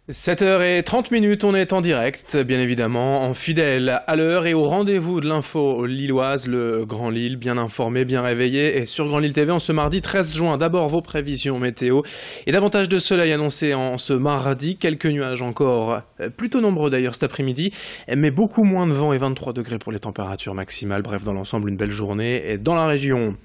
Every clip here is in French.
7h30, on est en direct, bien évidemment, en fidèle à l'heure et au rendez-vous de l'info lilloise, le Grand Lille, bien informé, bien réveillé, et sur Grand Lille TV en ce mardi 13 juin. D'abord vos prévisions météo et davantage de soleil annoncé en ce mardi, quelques nuages encore, plutôt nombreux d'ailleurs cet après-midi, mais beaucoup moins de vent et 23 degrés pour les températures maximales. Bref, dans l'ensemble, une belle journée dans la région.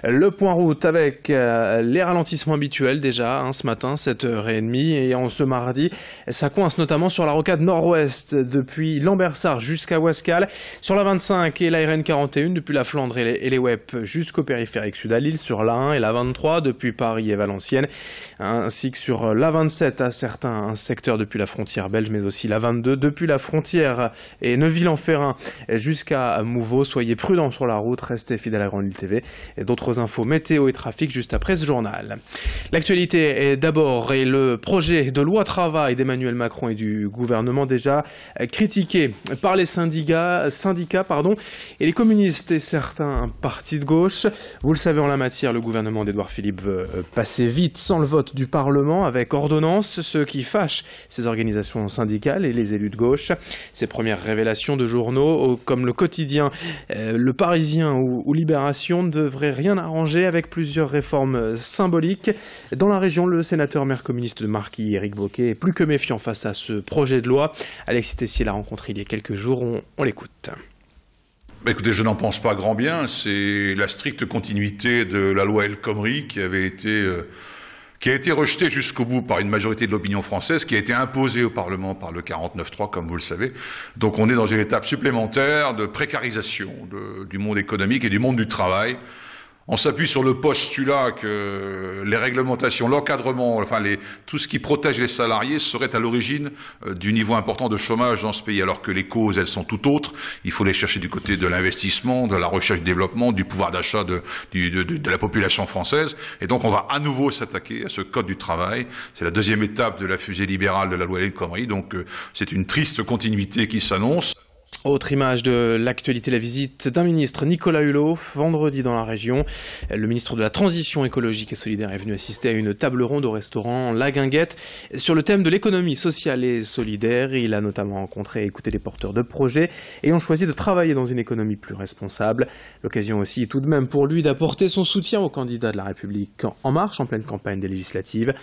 Le point route avec les ralentissements habituels déjà, ce matin, 7h30, et en ce mardi, ça coince notamment sur la rocade nord-ouest depuis Lambersart jusqu'à Ouascal, sur la 25 et la RN 41 depuis la Flandre et les WEP jusqu'au périphérique sud à Lille, sur la 1 et la 23 depuis Paris et Valenciennes, ainsi que sur la 27 à certains secteurs depuis la frontière belge, mais aussi la 22 depuis la frontière et Neuville-en-Ferrain jusqu'à Mouveau. Soyez prudents sur la route, restez fidèles à Grand Lille TV et d'autres infos météo et trafic juste après ce journal. L'actualité est d'abord et le projet de loi travail d'Emmanuel Macron et du gouvernement déjà critiqué par les syndicats et les communistes et certains partis de gauche. Vous le savez, en la matière, le gouvernement d'Édouard Philippe veut passer vite sans le vote du Parlement avec ordonnance, ce qui fâche ces organisations syndicales et les élus de gauche. Ces premières révélations de journaux comme Le Quotidien, Le Parisien ou Libération ne devraient rien arranger avec plusieurs réformes symboliques. Dans la région, le sénateur maire communiste de Marquis, Éric Bocquet, est plus que méfiant face à ce projet de loi. Alexis Tessier l'a rencontré il y a quelques jours, on l'écoute. Écoutez, je n'en pense pas grand bien, c'est la stricte continuité de la loi El Khomri qui a été rejetée jusqu'au bout par une majorité de l'opinion française, qui a été imposée au Parlement par le 49.3, comme vous le savez. Donc on est dans une étape supplémentaire de précarisation du monde économique et du monde du travail. On s'appuie sur le postulat que les réglementations, l'encadrement, tout ce qui protège les salariés serait à l'origine du niveau important de chômage dans ce pays, alors que les causes, elles sont tout autres. Il faut les chercher du côté de l'investissement, de la recherche et développement, du pouvoir d'achat de la population française. Et donc on va à nouveau s'attaquer à ce code du travail. C'est la deuxième étape de la fusée libérale de la loi El Khomri. Donc c'est une triste continuité qui s'annonce. Autre image de l'actualité, la visite d'un ministre, Nicolas Hulot, vendredi dans la région. Le ministre de la Transition écologique et solidaire est venu assister à une table ronde au restaurant La Guinguette sur le thème de l'économie sociale et solidaire. Il a notamment rencontré et écouté les porteurs de projets ayant choisi de travailler dans une économie plus responsable. L'occasion aussi tout de même pour lui d'apporter son soutien au candidat de la République En Marche en pleine campagne des législatives.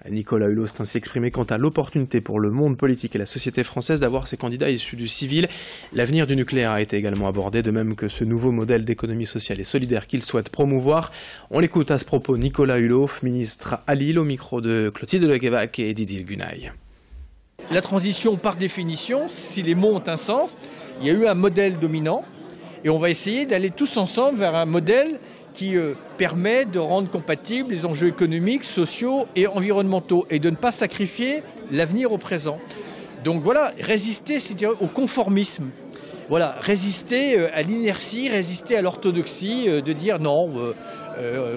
Nicolas Hulot s'est ainsi exprimé quant à l'opportunité pour le monde politique et la société française d'avoir ces candidats issus du civil. L'avenir du nucléaire a été également abordé, de même que ce nouveau modèle d'économie sociale et solidaire qu'il souhaite promouvoir. On l'écoute à ce propos, Nicolas Hulot, ministre à Lille, au micro de Clotilde Leguévac et Didier Gunaï. La transition, par définition, si les mots ont un sens, il y a eu un modèle dominant et on va essayer d'aller tous ensemble vers un modèle qui permet de rendre compatibles les enjeux économiques, sociaux et environnementaux et de ne pas sacrifier l'avenir au présent. Donc voilà, résister au conformisme, voilà, résister à l'inertie, résister à l'orthodoxie, de dire non,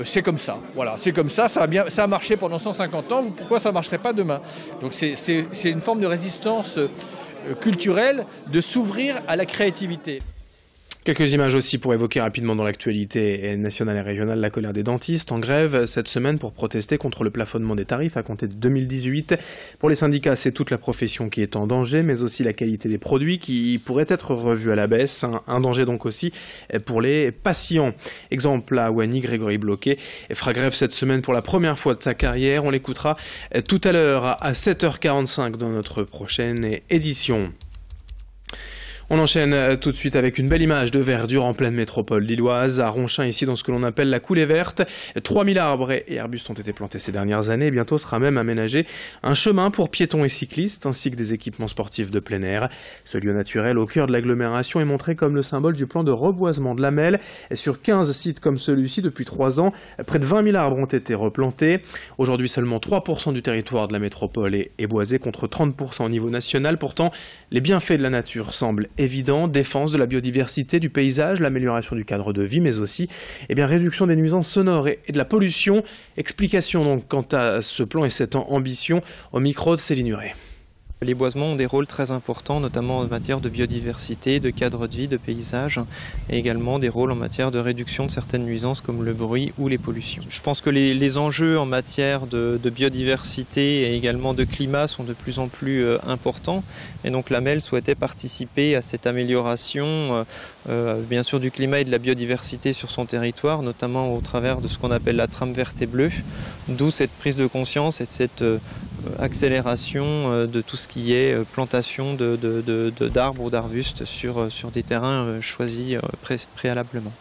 c'est comme ça, voilà, c'est comme ça a marché pendant 150 ans, pourquoi ça ne marcherait pas demain? Donc c'est une forme de résistance culturelle, de s'ouvrir à la créativité. Quelques images aussi pour évoquer rapidement dans l'actualité nationale et régionale la colère des dentistes en grève cette semaine pour protester contre le plafonnement des tarifs à compter de 2018. Pour les syndicats, c'est toute la profession qui est en danger, mais aussi la qualité des produits qui pourrait être revue à la baisse. Un danger donc aussi pour les patients. Exemple à Ouani, Grégory Bloquet fera grève cette semaine pour la première fois de sa carrière. On l'écoutera tout à l'heure à 7h45 dans notre prochaine édition. On enchaîne tout de suite avec une belle image de verdure en pleine métropole lilloise, à Ronchin, ici dans ce que l'on appelle la coulée verte. 3000 arbres et arbustes ont été plantés ces dernières années et bientôt sera même aménagé un chemin pour piétons et cyclistes ainsi que des équipements sportifs de plein air. Ce lieu naturel au cœur de l'agglomération est montré comme le symbole du plan de reboisement de la Melle. Sur 15 sites comme celui-ci depuis 3 ans, près de 20 000 arbres ont été replantés. Aujourd'hui, seulement 3% du territoire de la métropole est boisé contre 30% au niveau national. Pourtant, les bienfaits de la nature semblent évident, défense de la biodiversité, du paysage, l'amélioration du cadre de vie, mais aussi réduction des nuisances sonores et de la pollution. Explication donc quant à ce plan et cette ambition au micro de Céline Huret. Les boisements ont des rôles très importants, notamment en matière de biodiversité, de cadre de vie, de paysage, et également des rôles en matière de réduction de certaines nuisances comme le bruit ou les pollutions. Je pense que les enjeux en matière de biodiversité et également de climat sont de plus en plus importants, et donc l'AMEL souhaitait participer à cette amélioration bien sûr du climat et de la biodiversité sur son territoire, notamment au travers de ce qu'on appelle la trame verte et bleue, d'où cette prise de conscience et cette accélération de tout ce qui est plantation d'arbres ou d'arbustes sur des terrains choisis préalablement.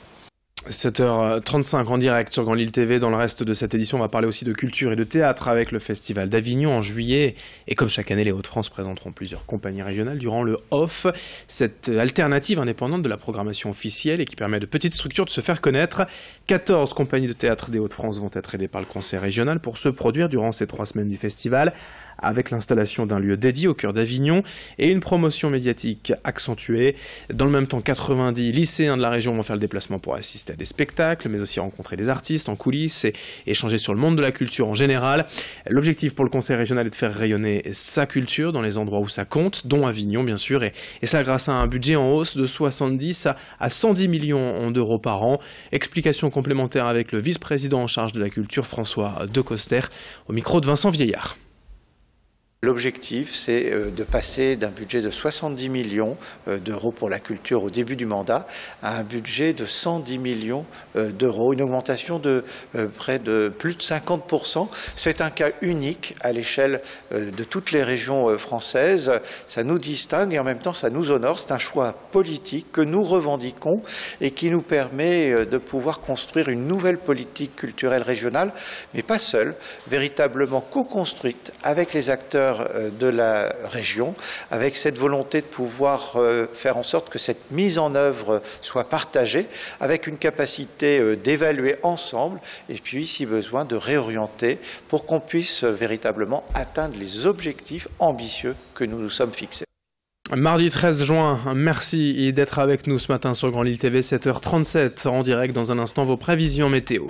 7h35 en direct sur Grand Lille TV. Dans le reste de cette édition, on va parler aussi de culture et de théâtre avec le Festival d'Avignon en juillet. Et comme chaque année, les Hauts-de-France présenteront plusieurs compagnies régionales durant le OFF, cette alternative indépendante de la programmation officielle et qui permet à de petites structures de se faire connaître. 14 compagnies de théâtre des Hauts-de-France vont être aidées par le Conseil régional pour se produire durant ces 3 semaines du festival, avec l'installation d'un lieu dédié au cœur d'Avignon et une promotion médiatique accentuée. Dans le même temps, 90 lycéens de la région vont faire le déplacement pour assister à des spectacles, mais aussi rencontrer des artistes en coulisses et échanger sur le monde de la culture en général. L'objectif pour le Conseil régional est de faire rayonner sa culture dans les endroits où ça compte, dont Avignon bien sûr, et ça grâce à un budget en hausse de 70 à 110 millions d'euros par an. Explication complémentaire avec le vice-président en charge de la culture, François Decoster, au micro de Vincent Vieillard. L'objectif, c'est de passer d'un budget de 70 millions d'euros pour la culture au début du mandat à un budget de 110 millions d'euros, une augmentation de près de plus de 50%. C'est un cas unique à l'échelle de toutes les régions françaises. Ça nous distingue et en même temps ça nous honore. C'est un choix politique que nous revendiquons et qui nous permet de pouvoir construire une nouvelle politique culturelle régionale, mais pas seule, véritablement co-construite avec les acteurs de la région, avec cette volonté de pouvoir faire en sorte que cette mise en œuvre soit partagée, avec une capacité d'évaluer ensemble et puis, si besoin, de réorienter pour qu'on puisse véritablement atteindre les objectifs ambitieux que nous nous sommes fixés. Mardi 13 juin, merci d'être avec nous ce matin sur Grand Lille TV, 7h37 en direct. Dans un instant, vos prévisions météo.